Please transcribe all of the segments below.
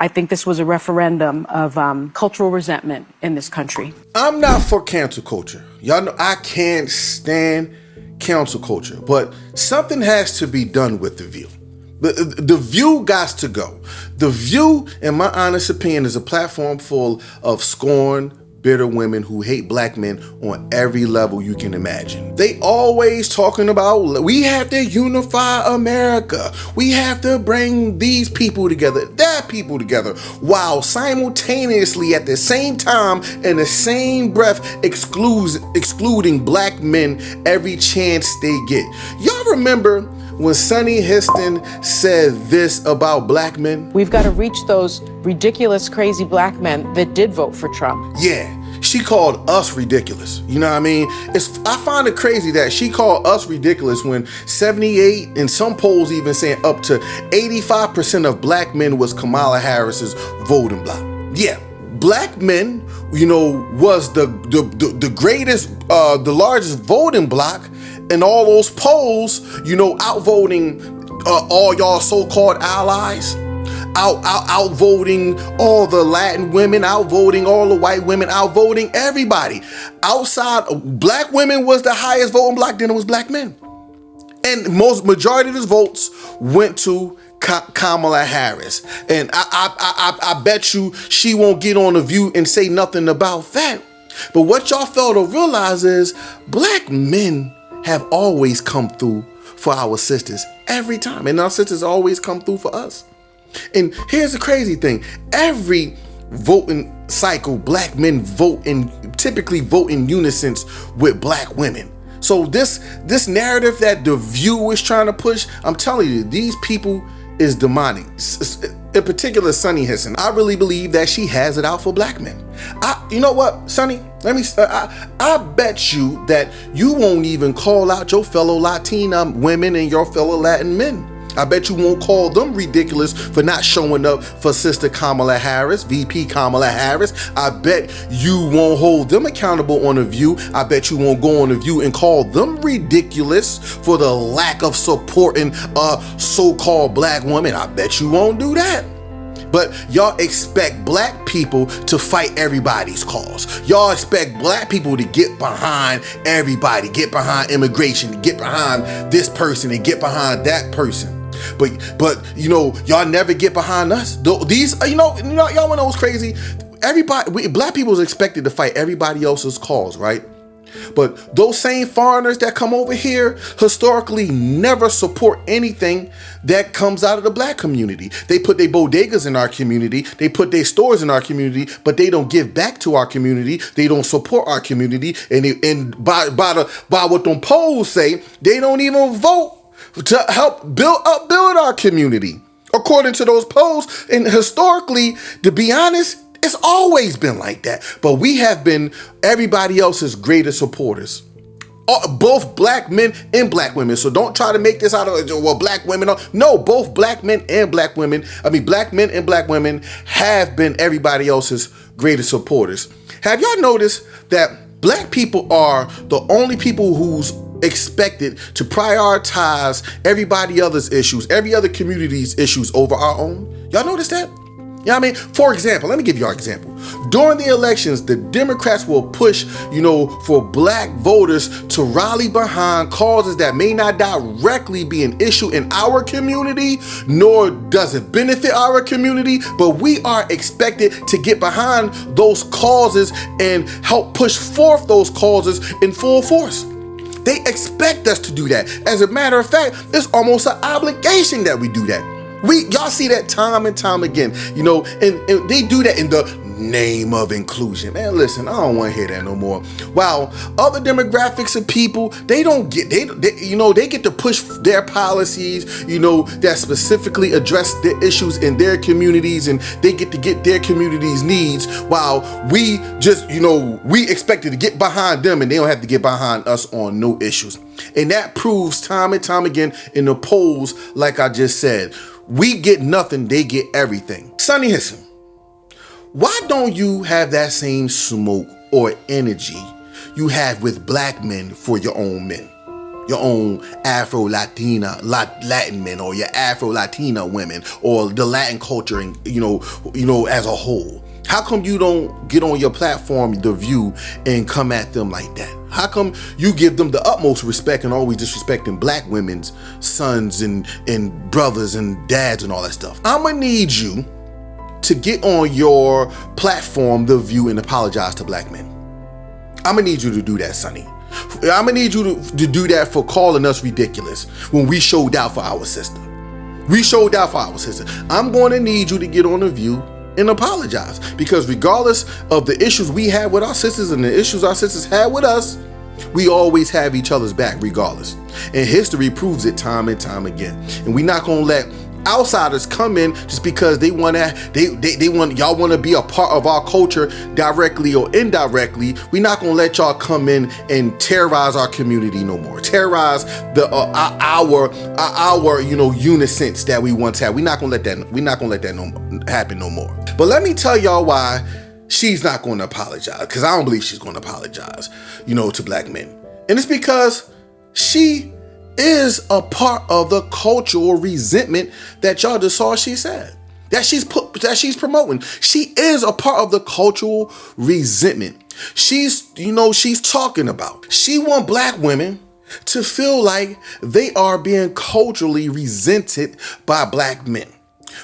I think this was a referendum of cultural resentment in this country. I'm not for cancel culture. Y'all know I can't stand cancel culture, but something has to be done with The View. The View got to go. The View, in my honest opinion, is a platform full of scorned, bitter women who hate black men on every level you can imagine. They always talking about, we have to unify America. We have to bring these people together, that people together, while simultaneously at the same time, in the same breath, excluding black men every chance they get. Y'all remember when Sunny Hostin said this about black men? We've got to reach those ridiculous, crazy black men that did vote for Trump. Yeah, she called us ridiculous. You know what I mean? I find it crazy that she called us ridiculous when 78, and some polls even saying up to 85% of black men was Kamala Harris's voting bloc. Yeah, black men, was the greatest, the largest voting bloc in all those polls, outvoting all y'all so-called allies, outvoting all the Latin women, outvoting all the white women, outvoting everybody. Black women was the highest voting bloc, then it was black men. And majority of those votes went to Kamala Harris. And I bet you she won't get on The View and say nothing about that. But what y'all fail to realize is black men have always come through for our sisters every time. And our sisters always come through for us. And here's the crazy thing. Every voting cycle, black men typically vote in unison with black women. So this narrative that The View is trying to push, I'm telling you, these people is demonic. In particular, Sunny Hostin. I really believe that she has it out for black men. You know what, Sunny? I bet you that you won't even call out your fellow Latina women and your fellow Latin men. I bet you won't call them ridiculous for not showing up for Sister Kamala Harris, VP Kamala Harris. I bet you won't hold them accountable on The View. I bet you won't go on The View and call them ridiculous for the lack of supporting so-called black women. I bet you won't do that. But y'all expect black people to fight everybody's cause. Y'all expect black people to get behind everybody, get behind immigration, get behind this person and get behind that person. But y'all never get behind us. These, y'all wanna know what's crazy? Black people is expected to fight everybody else's cause, right? But those same foreigners that come over here historically never support anything that comes out of the black community. They put their bodegas in our community, they put their stores in our community, but they don't give back to our community. They don't support our community, and by what them polls say, they don't even vote to help build our community, according to those polls. And historically, to be honest, it's always been like that. But we have been everybody else's greatest supporters, both black men and black women. So don't try to make this out of, black women. No, both black men and black women. Black men and black women have been everybody else's greatest supporters. Have y'all noticed that black people are the only people who's expected to prioritize everybody else's issues, every other community's issues over our own? Y'all notice that? You know what I mean? For example, let me give you an example. During the elections, the Democrats will push, for black voters to rally behind causes that may not directly be an issue in our community, nor does it benefit our community, but we are expected to get behind those causes and help push forth those causes in full force. They expect us to do that. As a matter of fact, it's almost an obligation that we do that. Y'all see that time and time again, and they do that in the name of inclusion. Man, listen, I don't want to hear that no more. While other demographics of people, they get to push their policies, that specifically address the issues in their communities, and they get to get their community's needs, while we just, we expected to get behind them and they don't have to get behind us on no issues. And that proves time and time again in the polls, like I just said. We get nothing, they get everything. Sunny Hostin, why don't you have that same smoke or energy you have with black men for your own men? your own Latin men, or your Afro-Latina women, or the Latin culture, and as a whole? How come you don't get on your platform, The View, and come at them like that? How come you give them the utmost respect and always disrespecting black women's sons and brothers and dads and all that stuff? I'm gonna need you to get on your platform, The View, and apologize to black men. I'm gonna need you to do that, Sonny. I'm gonna need you to do that for calling us ridiculous when we showed out for our sister. We showed out for our sister. I'm gonna need you to get on The View and apologize, because regardless of the issues we had with our sisters and the issues our sisters had with us, we always have each other's back regardless. And history proves it time and time again. And we're not gonna let outsiders come in just because they want y'all want to be a part of our culture directly or indirectly. We're not gonna let y'all come in and terrorize our community no more. Terrorize our unisons that we once had. We're not gonna let that happen no more. But let me tell y'all why she's not going to apologize, because I don't believe she's going to apologize, to black men. And it's because she is a part of the cultural resentment that y'all just saw she said. That she's promoting. She is a part of the cultural resentment. She's talking about. She want black women to feel like they are being culturally resented by black men,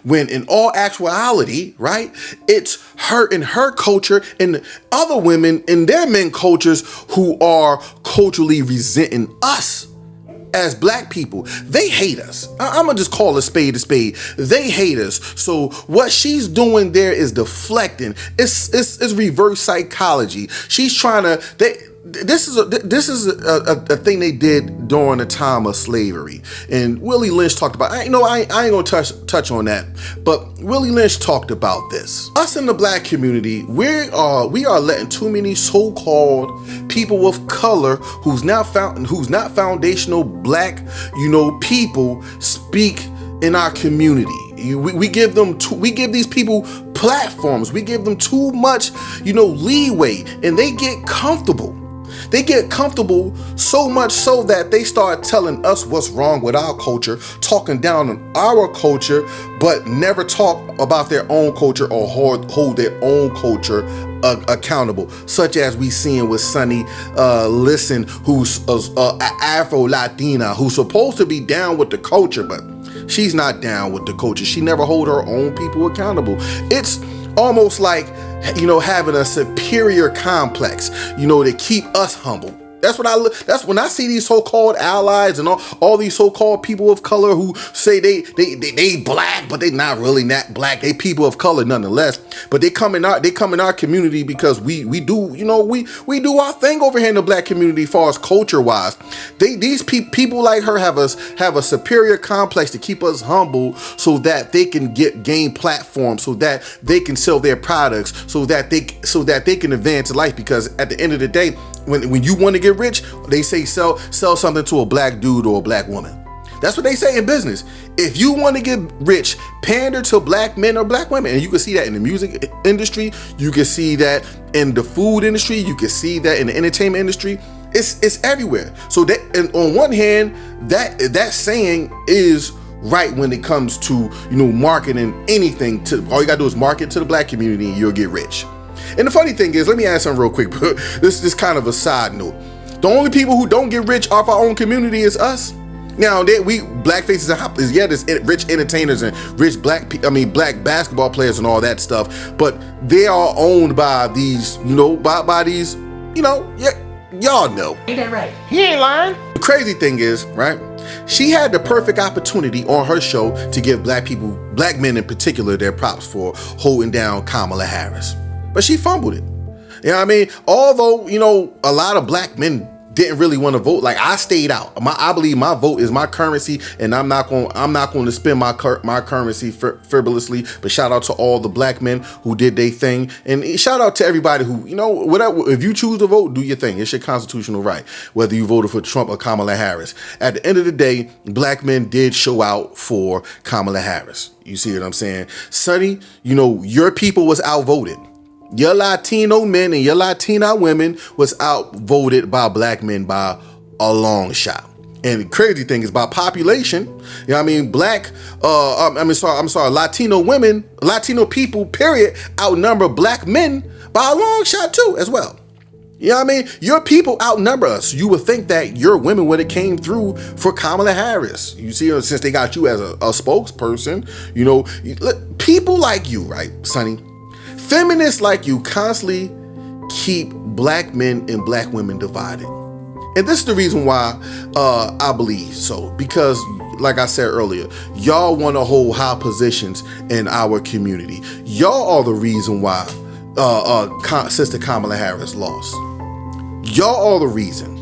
when in all actuality, right, it's her and her culture and other women and their men cultures who are culturally resenting us as black people. They hate us. I'm gonna just call a spade a spade. They hate us. So what she's doing there is deflecting. It's reverse psychology. She's trying to. This is a thing they did during the time of slavery, and Willie Lynch talked about. I ain't gonna touch on that, but Willie Lynch talked about this. Us in the black community, we are letting too many so-called people of color who's not foundational black, people speak in our community. We give these people platforms. We give them too much, leeway, and they get comfortable. They get comfortable so much so that they start telling us what's wrong with our culture, talking down on our culture, but never talk about their own culture or hold their own culture accountable, such as we seeing with Sunny Hostin, who's Afro-Latina, who's supposed to be down with the culture, but she's not down with the culture. She never hold her own people accountable. It's almost like, having a superior complex, to keep us humble. That's when I see these so-called allies and all these so-called people of color who say they black, but they not really that black. They people of color nonetheless. But they come in our community because we do our thing over here in the black community, as far as culture wise. These people like her have a superior complex to keep us humble, so that they can gain platforms, so that they can sell their products, so that they can advance in life. Because at the end of the day, when you want to get rich, they say sell something to a black dude or a black woman. That's what they say in business. If you want to get rich, pander to black men or black women. And you can see that in the music industry. You can see that in the food industry. You can see that in the entertainment industry. It's everywhere. So that, and on one hand, that saying is right when it comes to marketing anything. All you gotta do is market to the black community and you'll get rich. And the funny thing is, let me add something real quick. This is kind of a side note. The only people who don't get rich off our own community is us. Now, black faces there's rich entertainers and rich black basketball players and all that stuff, but they are owned by these, by these, y'all know. Ain't that right? He ain't lying. The crazy thing is, right? She had the perfect opportunity on her show to give black men in particular, their props for holding down Kamala Harris. But she fumbled it. Although, a lot of black men didn't really want to vote. Like, I stayed out. I believe my vote is my currency, and I'm not going to spend my currency frivolously. But shout out to all the black men who did their thing, and shout out to everybody who, whatever. If you choose to vote, do your thing. It's your constitutional right, whether you voted for Trump or Kamala Harris. At the end of the day, black men did show out for Kamala Harris. You see what I'm saying? Sonny, your people was outvoted. Your Latino men and your Latina women was outvoted by black men by a long shot. And the crazy thing is, by population, you know what I mean, Latino people, period, outnumber black men by a long shot too, as well. You know what I mean? Your people outnumber us. You would think that your women would have came through for Kamala Harris. You see, since they got you as a spokesperson, you know, people like you, right, Sonny? Feminists like you constantly keep black men and black women divided. And this is the reason why I believe so. Because, like I said earlier, y'all want to hold high positions in our community. Y'all are the reason why Sister Kamala Harris lost. Y'all are the reason.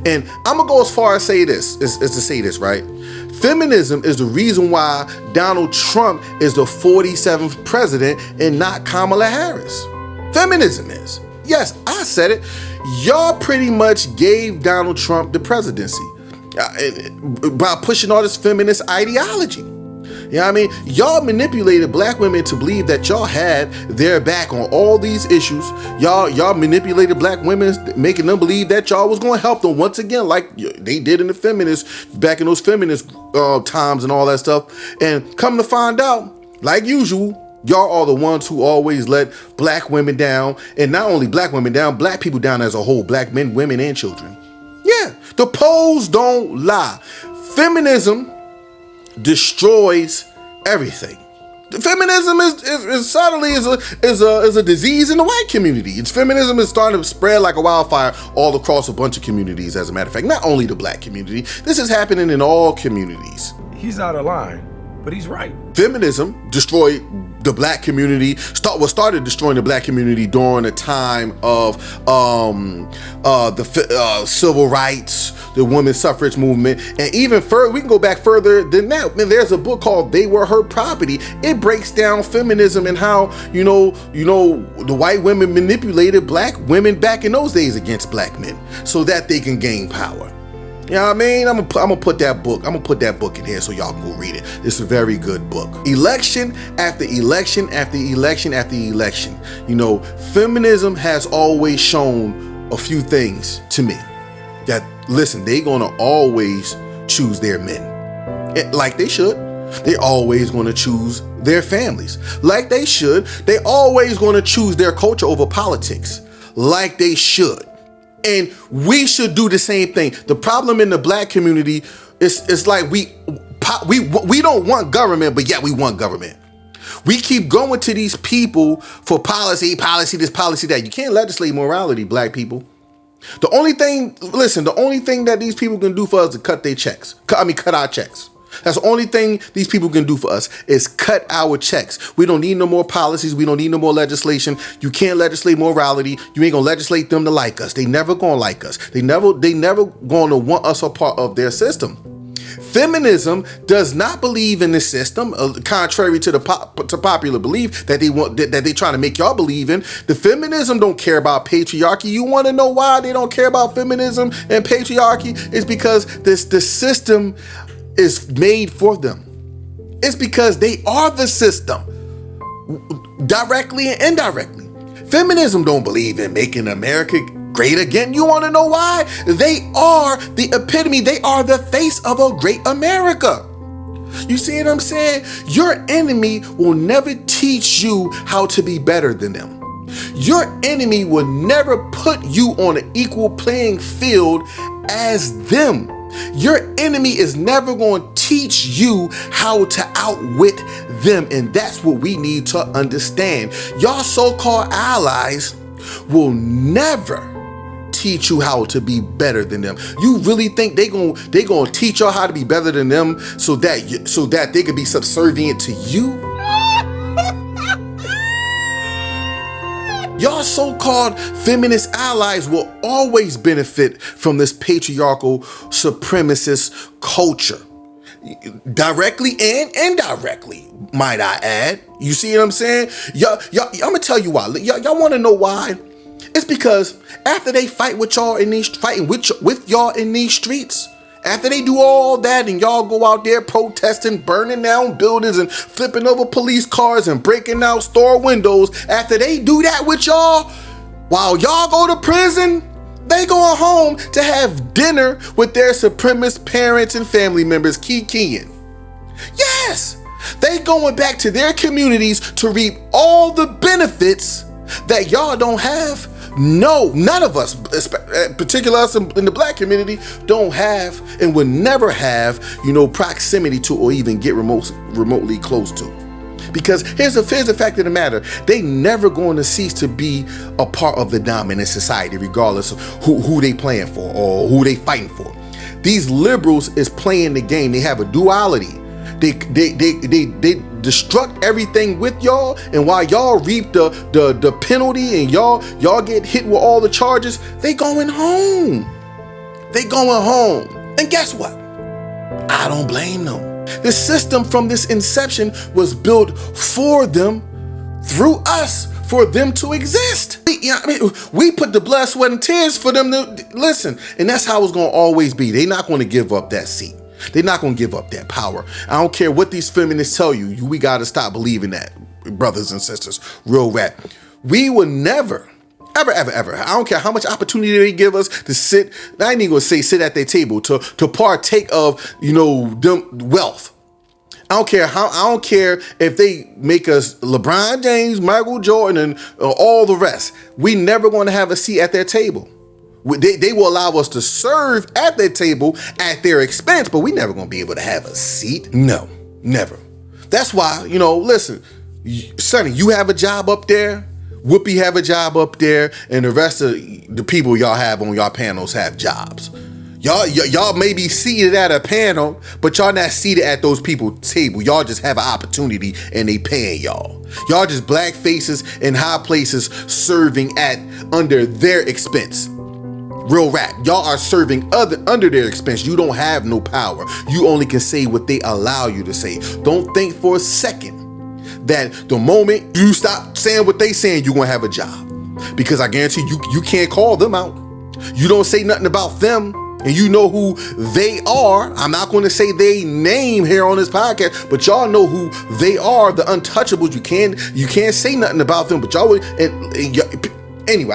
And I'm going to go as far as say this, is to say this, right? Feminism is the reason why Donald Trump is the 47th president and not Kamala Harris. Feminism is. Yes, I said it. Y'all pretty much gave Donald Trump the presidency by pushing all this feminist ideology. You know what I mean? Y'all manipulated black women to believe that y'all had their back on all these issues. Y'all manipulated black women, making them believe that y'all was going to help them once again, like they did in the feminists, back in those feminist times and all that stuff. And come to find out, like usual, y'all are the ones who always let black women down, and not only black women down, black people down as a whole, black men, women, and children. Yeah, the polls don't lie. Feminism destroys everything. Feminism is suddenly is a disease in the white community. It's feminism is starting to spread like a wildfire all across a bunch of communities. As a matter of fact, not only the black community, this is happening in all communities. He's out of line, but he's right. Feminism destroyed the black community. Started destroying the black community during the time of the civil rights, the women's suffrage movement, and even further. We can go back further than that. Man, there's a book called "They Were Her Property." It breaks down feminism and how you know the white women manipulated black women back in those days against black men so that they can gain power. You know what I mean? I'm gonna put that book. I'm gonna put that book in here so y'all can go read it. It's a very good book. Election after election after election after election. You know, feminism has always shown a few things to me. That listen, they gonna always choose their men, like they should. They always gonna choose their families, like they should. They always gonna choose their culture over politics, like they should. And we should do the same thing. The problem in the black community is like we don't want government, but yet we want government. We keep going to these people for policy this, policy that. You can't legislate morality, black people. The only thing that these people can do for us is cut their checks. Cut our checks. That's the only thing these people can do for us is cut our checks. We don't need no more policies. We don't need no more legislation. You can't legislate morality. You ain't gonna legislate them to like us. They never gonna like us. They never gonna want us a part of their system. Feminism does not believe in this system, contrary to to popular belief that they trying to make y'all believe in. The feminism don't care about patriarchy. You want to know why they don't care about feminism and patriarchy? It's because the system is made for them. It's because they are the system, directly and indirectly. Feminism don't believe in making America great again. You want to know why? They are the epitome. They are the face of a great America. You see what I'm saying? Your enemy will never teach you how to be better than them. Your enemy will never put you on an equal playing field as them. Your enemy is never going to teach you how to outwit them. And that's what we need to understand. Y'all so-called allies will never teach you how to be better than them. You really think they gonna teach y'all how to be better than them so that they can be subservient to you? Y'all so-called feminist allies will always benefit from this patriarchal supremacist culture. Directly and indirectly, might I add. You see what I'm saying? Y'all, I'm gonna tell you why. Y'all wanna know why? It's because after they fight with y'all in these, fighting with y'all in these streets, after they do all that and y'all go out there protesting, burning down buildings and flipping over police cars and breaking out store windows, after they do that with y'all, while y'all go to prison, They going home to have dinner with their supremacist parents and family members kikiing. Yes, they going back to their communities to reap all the benefits that y'all don't have. No, none of us, particularly us in the black community, don't have and will never have, proximity to or even get remotely close to. Because here's the fact of the matter. They never going to cease to be a part of the dominant society, regardless of who they playing for or who they fighting for. These liberals is playing the game. They have a duality. They destruct everything with y'all, and while y'all reap the penalty and y'all get hit with all the charges, they going home. They going home. And guess what? I don't blame them. The system from this inception was built for them, through us, for them to exist. We put the blood, sweat, and tears for them to listen. And that's how it's going to always be. They're not going to give up that seat. They're not going to give up that power. I don't care what these feminists tell you. We got to stop believing that, brothers and sisters. Real rap. We will never, ever, I don't care how much opportunity they give us to sit, I ain't even gonna say sit at their table, to partake of, them wealth. I don't care if they make us LeBron James, Michael Jordan, and all the rest. We never gonna have a seat at their table. They will allow us to serve at their table at their expense, but we never gonna be able to have a seat. No, never. That's why, listen, Sonny, you have a job up there. Whoopi have a job up there, and the rest of the people y'all have on y'all panels have jobs. Y'all may be seated at a panel, but y'all not seated at those people's table. Y'all just have an opportunity, and they paying y'all. Y'all just black faces in high places serving under their expense. Real rap. Y'all are serving under their expense. You don't have no power. You only can say what they allow you to say. Don't think for a second that the moment you stop saying what they saying, you're gonna have a job. Because I guarantee you can't call them out. You don't say nothing about them, and you know who they are. I'm not going to say their name here on this podcast, but y'all know who they are, the untouchables. You can't say nothing about them, but y'all would. Anyway,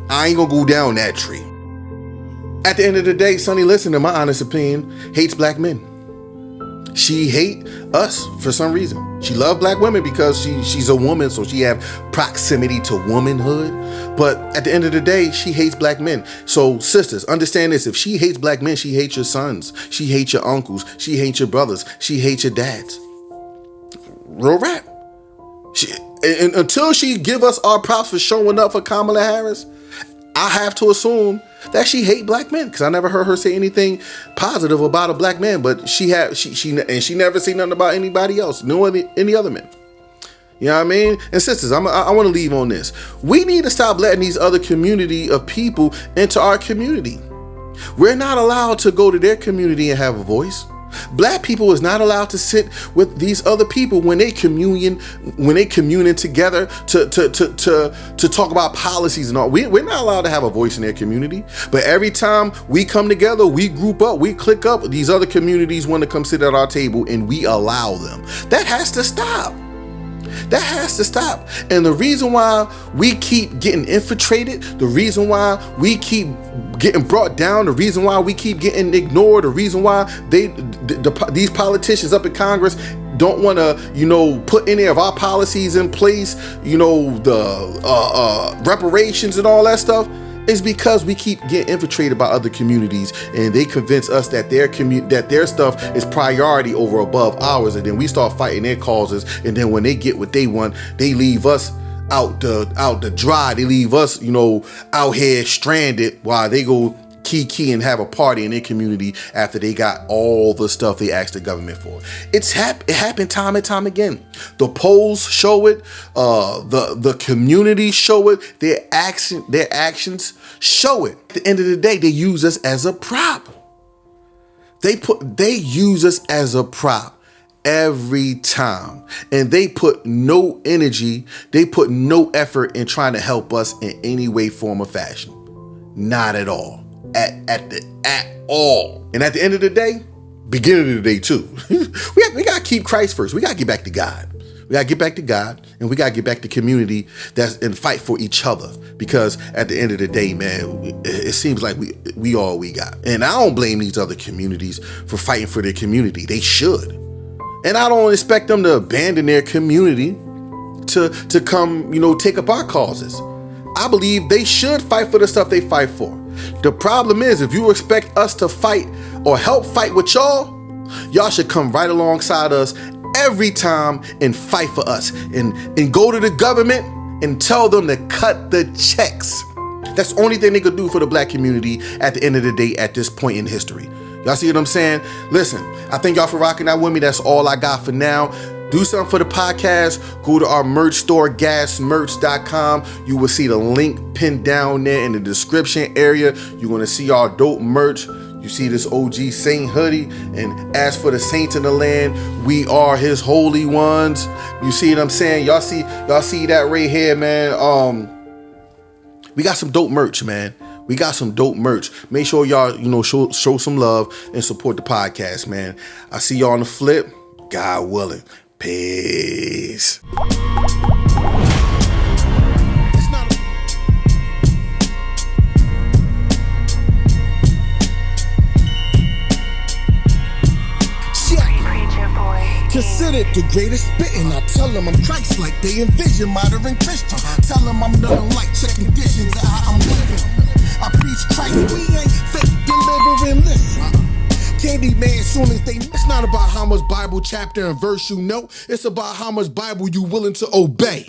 I ain't gonna go down that tree. At the end of the day, Sonny, listen, in my honest opinion, hates black men. She hate us for some reason. She love black women because she's a woman, so she have proximity to womanhood. But at the end of the day, she hates black men. So sisters, understand this. If she hates black men, she hates your sons. She hates your uncles. She hates your brothers. She hates your dads. Real rap. And until she give us our props for showing up for Kamala Harris, I have to assume that she hate black men, because I never heard her say anything positive about a black man, but she never say nothing about anybody else, any other men. You know what I mean? And sisters, I want to leave on this. We need to stop letting these other community of people into our community. We're not allowed to go to their community and have a voice. Black people is not allowed to sit with these other people when they communing together to talk about policies and all. We're not allowed to have a voice in their community. But every time we come together, we group up, we click up, these other communities want to come sit at our table, and we allow them. That has to stop. That has to stop. And the reason why we keep getting infiltrated, the reason why we keep getting brought down, the reason why we keep getting ignored, the reason why these politicians up in Congress don't want to, put any of our policies in place, the reparations and all that stuff, is because we keep getting infiltrated by other communities, and they convince us that their stuff is priority over above ours, and then we start fighting their causes, and then when they get what they want, they leave us out the dry. They leave us, out here stranded while they go key and have a party in their community after they got all the stuff they asked the government for. It happened time and time again. The polls show it. The community show it. Their actions show it. At the end of the day, they use us as a prop. They use us as a prop every time, and they put no energy, they put no effort in trying to help us in any way, form, or fashion. Not at all. At all. And at the end of the day, beginning of the day too, we got to keep Christ first. We got to get back to God. We gotta get back to God, and we gotta get back to community that's and fight for each other. Because at the end of the day, man, it seems like we all we got. And I don't blame these other communities for fighting for their community. They should. And I don't expect them to abandon their community to come, take up our causes. I believe they should fight for the stuff they fight for. The problem is, if you expect us to fight or help fight with y'all should come right alongside us every time and fight for us and go to the government and tell them to cut the checks. That's the only thing they could do for the black community at the end of the day at this point in history. Y'all see what I'm saying? Listen, I thank y'all for rocking out with me. That's all I got for now. Do something for the podcast. Go to our merch store, gasmerch.com. You will see the link pinned down there in the description area. You're going to see our dope merch. You see this OG Saint hoodie. And as for the saints in the land, we are his holy ones. You see what I'm saying? Y'all see that right here, man. We got some dope merch, man. We got some dope merch. Make sure y'all, show some love and support the podcast, man. I see y'all on the flip. God willing. Peace. Considered the greatest spitting. I tell them I'm Christ-like. They envision modern Christian. Tell them I'm nothing like check conditions of how I'm living. I preach Christ. We ain't fake delivering. Listen. Candy man, soon as they. It's not about how much Bible chapter and verse you know. It's about how much Bible you willing to obey.